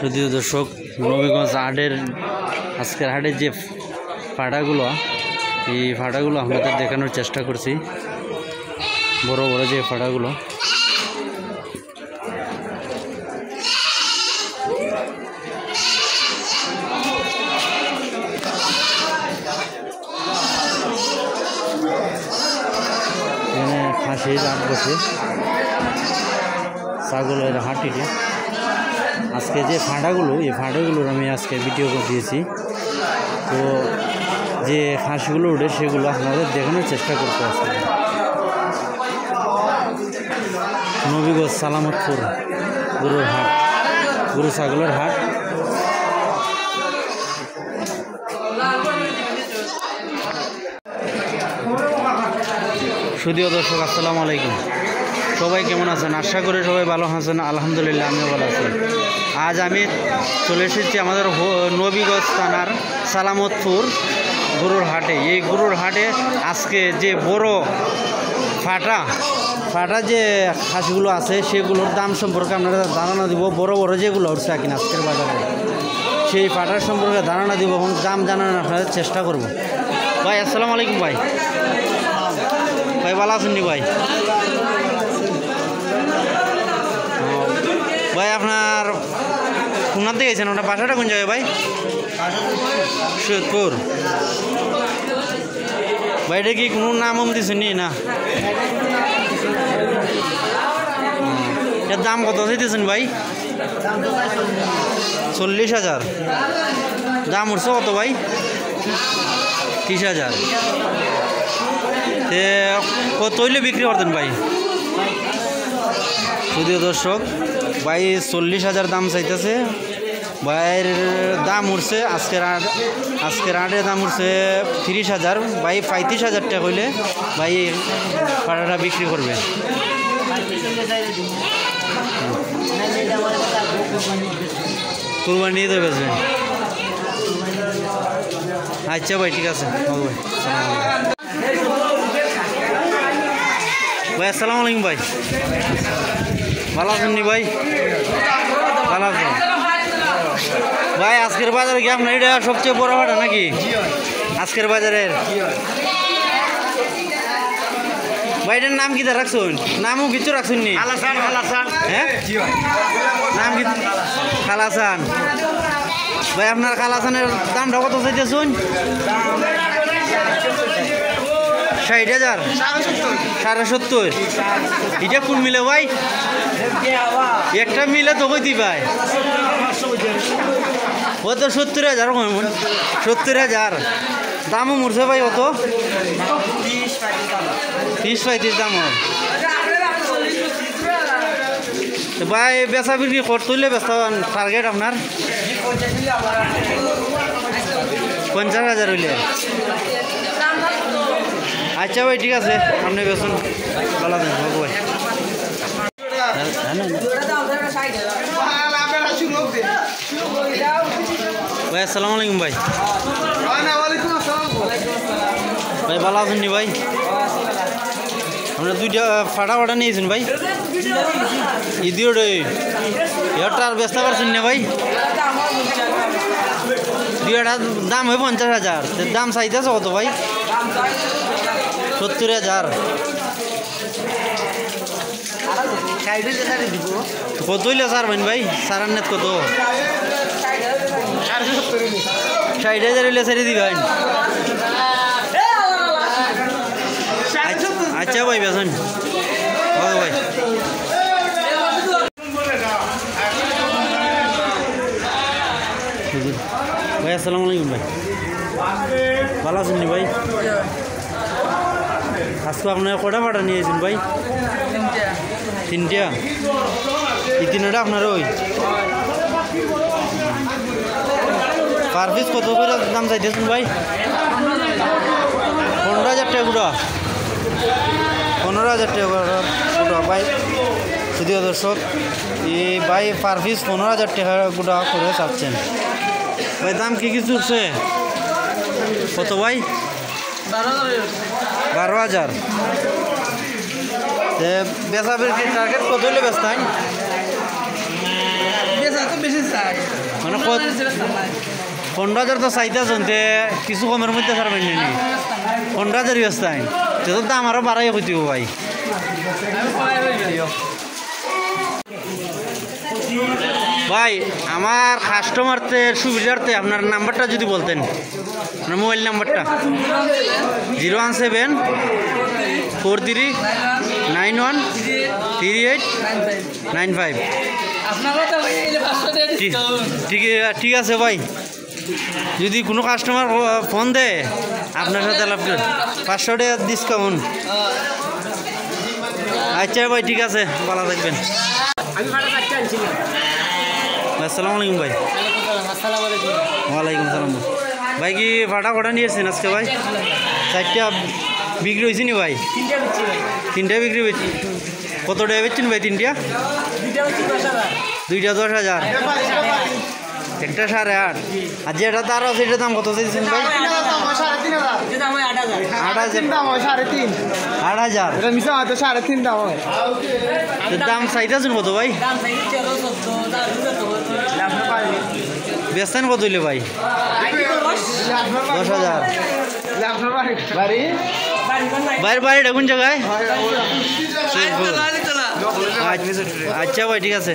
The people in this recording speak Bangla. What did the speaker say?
যদিও দর্শক নবীগঞ্জ হাটের আজকের হাটের যে ফাটাগুলো এই ফাটাগুলো আপনাদের দেখানোর চেষ্টা করছি। বড় বড় যে ফাটাগুলো এখানে খাসির হাট বসে, ছাগলের হাটিতে আজকে যে ফাঁটাগুলো এই ফাঁটাগুলোর আমি আজকে ভিডিও করে দিয়েছি। তো যে খাসিগুলো উঠে সেগুলো আপনাদের দেখানোর চেষ্টা করতে আসছে। নবীগঞ্জ সালামতপুর গরুর হাট, গরু ছাগলের হাট। সুধীয় দর্শক আসসালামু আলাইকুম, সবাই কেমন আছেন? আশা করি সবাই ভালো আছেন। আলহামদুলিল্লাহ আমিও ভালো আছি। আজ আমি চলে এসেছি আমাদের নবীগঞ্জ থানার সালামতপুর গরুর হাটে। এই গরুর হাটে আজকে যে বড় ফাটা যে খাসিগুলো আছে সেগুলোর দাম সম্পর্কে আপনারা ধারণা দিব। বড় বড় যেগুলো উঠছে কিনা আজকের বাজারে সেই ফাটার সম্পর্কে ধারণা দিব এবং দাম জানানোর আপনাদের চেষ্টা করব। ভাই আসসালামু আলাইকুম। ভাই ভাই ভালো আছেন নি? ভাই ভাই আপনার কোনার দিকে গেছেন? ওটা বাসাটা কোন জায়গায় ভাই? সৈয়দপুর। ভাই এটা কি কোনো নাম দিচ্ছেন নি? না, এর দাম কত চাইতেছেন ভাই? 40,000। দাম উঠছে কত ভাই? 30,000। কত হইলে বিক্রি করতেন ভাই? যদিও দর্শক ভাই 40,000 দাম চাইতেছে। ভাইয়ের দাম উঠছে আজকের হাটের দাম উঠছে 30,000। ভাই 35,000 টাকা হইলে ভাই পাড়াটা বিক্রি করবে। কুরবানি নিয়ে দেবে। আচ্ছা ভাই ঠিক আছে। ভাই আসসালামু আলাইকুম। ভাই ভালো আছেন নি? ভাই ভালো আছেন? ভাই আজকের বাজারে কি আপনার এটা সবচেয়ে বড় হাট নাকি আজকের বাজারের? ভাই এটার নাম কি রাখছেন? নামও কিছু রাখছেন নি? হ্যাঁ, নাম কি? খালাসান। ভাই আপনার খালাসানের দামটা কত চাইতেছেন? 60,000। 70.5। এটা কোন মিলে ভাই? একটা মিলে তো কইতি ভাই ও তো 70,000। 70,000 দামও মরছে ভাই। অত 30-35 দাম ভাই। বেচা বিক্রি করতে হইলে বেচা টার্গেট আপনার 50,000 হইলে। আচ্ছা ভাই ঠিক আছে, আপনি বেসুন। ভালো আছেন ভাই? ভাই আসসালামু আলাইকুম। ভাই ভাই ভালো আছেন নি? ভাই আমরা দুইটা ফাটা নিয়েছেন ভাই। ইদিওটা এরটা আর বেচতে পারছেন না ভাই? দুইটার দাম হয় 50,000। দাম চাইতেছে কত ভাই? 70,000। কত হইলে ছাড়বেন ভাই? সারান্নের কত? 60,000 হইলে ছেড়ে দিবেন? আচ্ছা ভাই বেসন ভাই। ভাই আসসালামু আলাইকুম। ভাই ভালো আছেন নি? ভাই আজকে আপনার কটা ফাটা নিয়েছেন ভাই? 3টা। এই 3টা আপনার ওই পার পিস কত করে দাম চাইতেছেন ভাই? 15,000 টাকা গুঁড়া। 15,000 টাকা গুঁড়া ভাই। যদিও দর্শক এই ভাই পার পিস 15,000 টাকা গুঁড়া করে চাচ্ছেন ভাই। দাম কি কিছু উঠছে কত ভাই? 12,000। বেচা বিক্রি টার্গেট কত হইলে বেচতেন? মানে 15,000 তো চাইতে শুনতে কিছু কমের মধ্যে ছাড়বেন নি 15,000 ব্যস্ত আইন তো দাম আরো বাড়াই হইতে ভাই। ভাই আমার কাস্টমারদের সুবিধার্থে আপনার নাম্বারটা যদি বলতেন, আপনার মোবাইল নাম্বারটা 01743913895। ঠিক আছে ভাই, যদি কোনো কাস্টমার ফোন দেয় আপনার সাথে লাভ 500 টাকা ডিসকাউন্ট। আচ্ছা ভাই ঠিক আছে, ভালো থাকবেন। আসসালামু আলাইকুম ভাই। ওয়ালাইকুম সালাম ভাই। কি ফাটা নিয়ে এসছেন আজকে ভাই? 4টা বিক্রি হয়েছে নি ভাই? 3টা বিক্রি হয়েছে। কত টাকা বেচছেন ভাই 3টা? 2টা 10,000, একটা 8.5। আর যেটা তার আছে এটার দাম কত চাইছেন ভাই? 8,000। দাম চাইতেছেন কত ভাই? বেচতেন কত হইলে ভাই? 10,000। বাইরে বাড়িটা কোন জায়গায়? আচ্ছা ভাই ঠিক আছে।